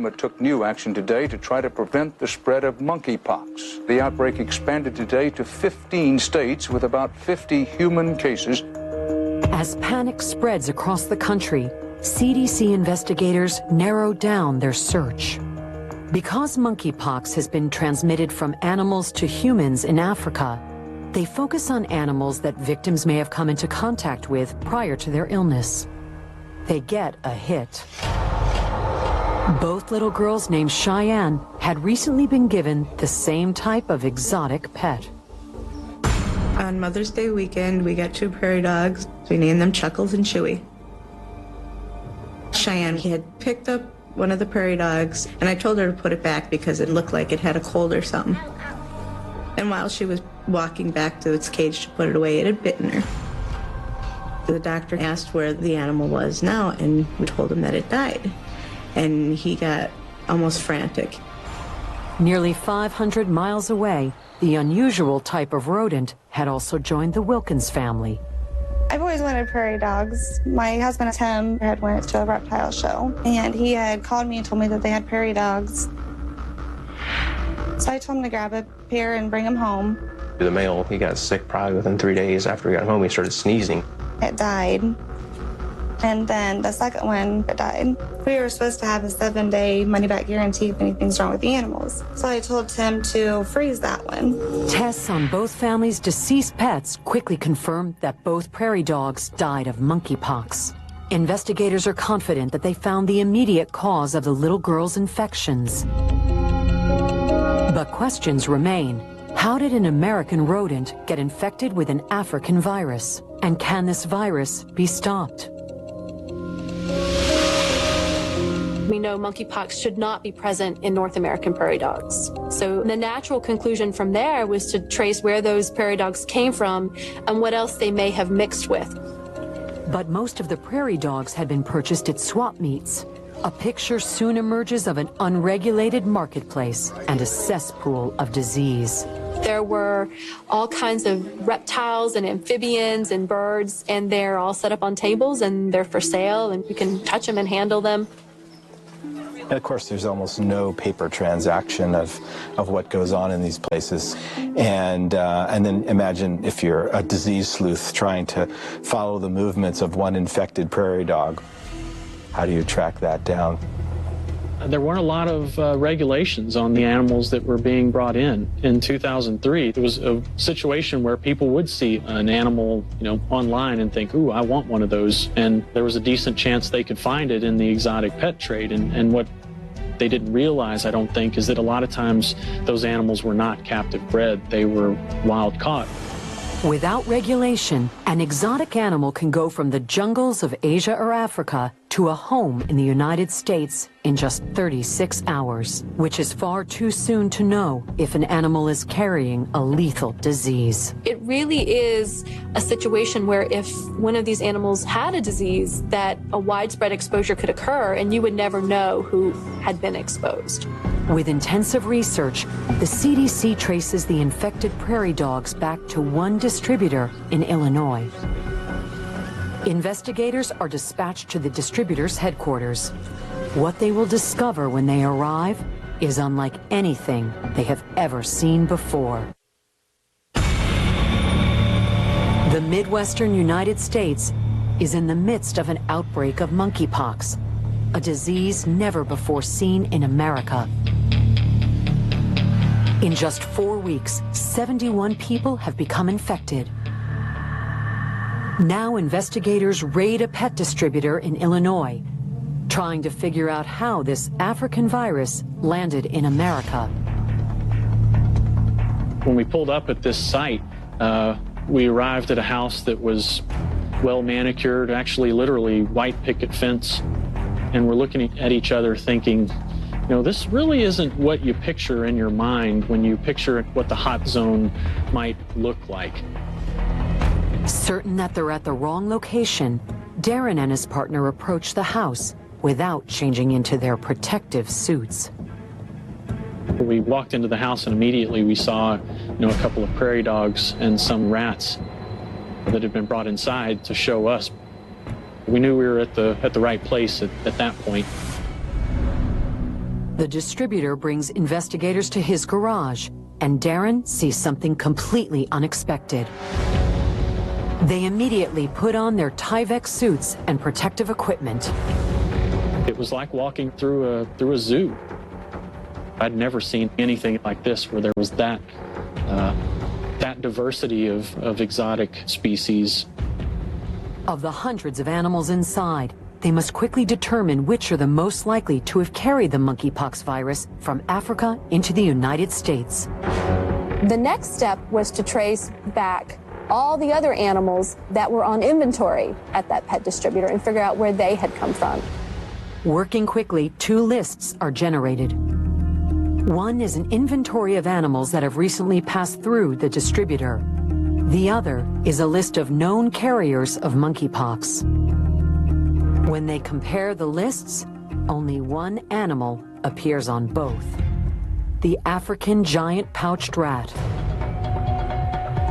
government took new action today to try to prevent the spread of monkeypox. The outbreak expanded today to 15 states with about 50 human cases. As panic spreads across the country, CDC investigators narrowed down their search. Because monkeypox has been transmitted from animals to humans in Africa, they focus on animals that victims may have come into contact with prior to their illness. They get a hit. Both little girls named Cheyenne had recently been given the same type of exotic pet. On Mother's Day weekend, we got 2 prairie dogs. We named them Chuckles and Chewy. Cheyenne had picked up one of the prairie dogs, and I told her to put it back because it looked like it had a cold or something. And while she was walking back to its cage to put it away, it had bitten her. The doctor asked where the animal was now, and we told him that it died. And he got almost frantic. Nearly 500 miles away, the unusual type of rodent had also joined the Wilkins family. I've always wanted prairie dogs. My husband, Tim, had went to a reptile show, and he had called me and told me that they had prairie dogs. So I told him to grab a pair and bring them home. The male, he got sick probably within 3 days. After he got home, he started sneezing. It died. And then the second one, it died. We were supposed to have a 7-day money-back guarantee if anything's wrong with the animals. So I told Tim to freeze that one. Tests on both families' deceased pets quickly confirmed that both prairie dogs died of monkeypox. Investigators are confident that they found the immediate cause of the little girl's infections. But questions remain. How did an American rodent get infected with an African virus? And can this virus be stopped? We know monkeypox should not be present in North American prairie dogs. So the natural conclusion from there was to trace where those prairie dogs came from and what else they may have mixed with. But most of the prairie dogs had been purchased at swap meets. A picture soon emerges of an unregulated marketplace and a cesspool of disease. There were all kinds of reptiles and amphibians and birds, and they're all set up on tables and they're for sale, and you can touch them and handle them. And of course, there's almost no paper transaction of what goes on in these places. And then imagine if you're a disease sleuth trying to follow the movements of one infected prairie dog. How do you track that down? There weren't a lot of regulations on the animals that were being brought in. In 2003, it was a situation where people would see an animal, online and think, ooh, I want one of those. And there was a decent chance they could find it in the exotic pet trade. And what they didn't realize, I don't think, is that a lot of times those animals were not captive bred. They were wild caught. Without regulation, an exotic animal can go from the jungles of Asia or Africa to a home in the United States in just 36 hours, which is far too soon to know if an animal is carrying a lethal disease. It really is a situation where if one of these animals had a disease, that a widespread exposure could occur and you would never know who had been exposed. With intensive research, the CDC traces the infected prairie dogs back to one distributor in Illinois. Investigators are dispatched to the distributor's headquarters. What they will discover when they arrive is unlike anything they have ever seen before. The Midwestern United States is in the midst of an outbreak of monkeypox, a disease never before seen in America. In just 4 weeks, 71 people have become infected. Now investigators raid a pet distributor in Illinois, trying to figure out how this African virus landed in America. When we pulled up at this site, we arrived at a house that was well manicured, actually literally white picket fence, and we're looking at each other thinking, this really isn't what you picture in your mind when you picture what the hot zone might look like. Certain that they're at the wrong location, Darren and his partner approach the house without changing into their protective suits. We walked into the house and immediately we saw, a couple of prairie dogs and some rats that had been brought inside to show us. We knew we were at the right place at that point. The distributor brings investigators to his garage, and Darren sees something completely unexpected. They immediately put on their Tyvek suits and protective equipment. It was like walking through a zoo. I'd never seen anything like this where there was that diversity of exotic species. Of the hundreds of animals inside, they must quickly determine which are the most likely to have carried the monkeypox virus from Africa into the United States. The next step was to trace back all the other animals that were on inventory at that pet distributor and figure out where they had come from. Working quickly, 2 lists are generated. One is an inventory of animals that have recently passed through the distributor. The other is a list of known carriers of monkeypox. When they compare the lists, only one animal appears on both: the African giant pouched rat.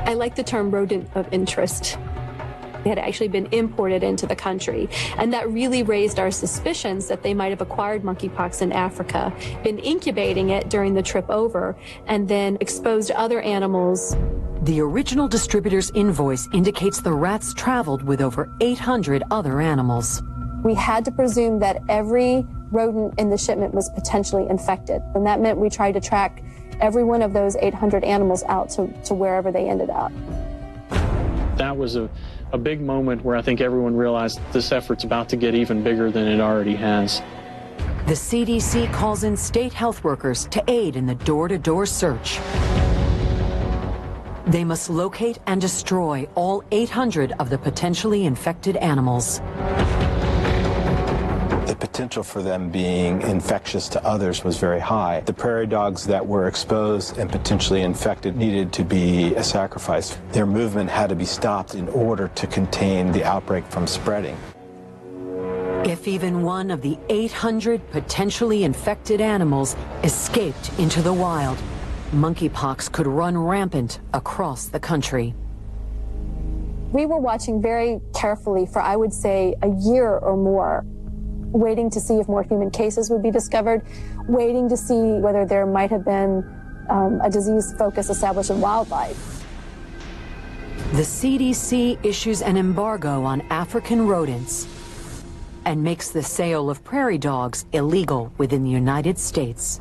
I like the term rodent of interest. It had actually been imported into the country, and that really raised our suspicions that they might have acquired monkeypox in Africa, been incubating it during the trip over, and then exposed other animals. The original distributor's invoice indicates the rats traveled with over 800 other animals. We had to presume that every rodent in the shipment was potentially infected, and that meant we tried to track every one of those 800 animals out to wherever they ended up. That was a big moment where I think everyone realized this effort's about to get even bigger than it already has. The CDC calls in state health workers to aid in the door-to-door search. They must locate and destroy all 800 of the potentially infected animals. The potential for them being infectious to others was very high. The prairie dogs that were exposed and potentially infected needed to be sacrificed. Their movement had to be stopped in order to contain the outbreak from spreading. If even one of the 800 potentially infected animals escaped into the wild, monkeypox could run rampant across the country. We were watching very carefully for, I would say, a year or more, waiting to see if more human cases would be discovered, waiting to see whether there might have been a disease focus established in wildlife. The CDC issues an embargo on African rodents and makes the sale of prairie dogs illegal within the United States.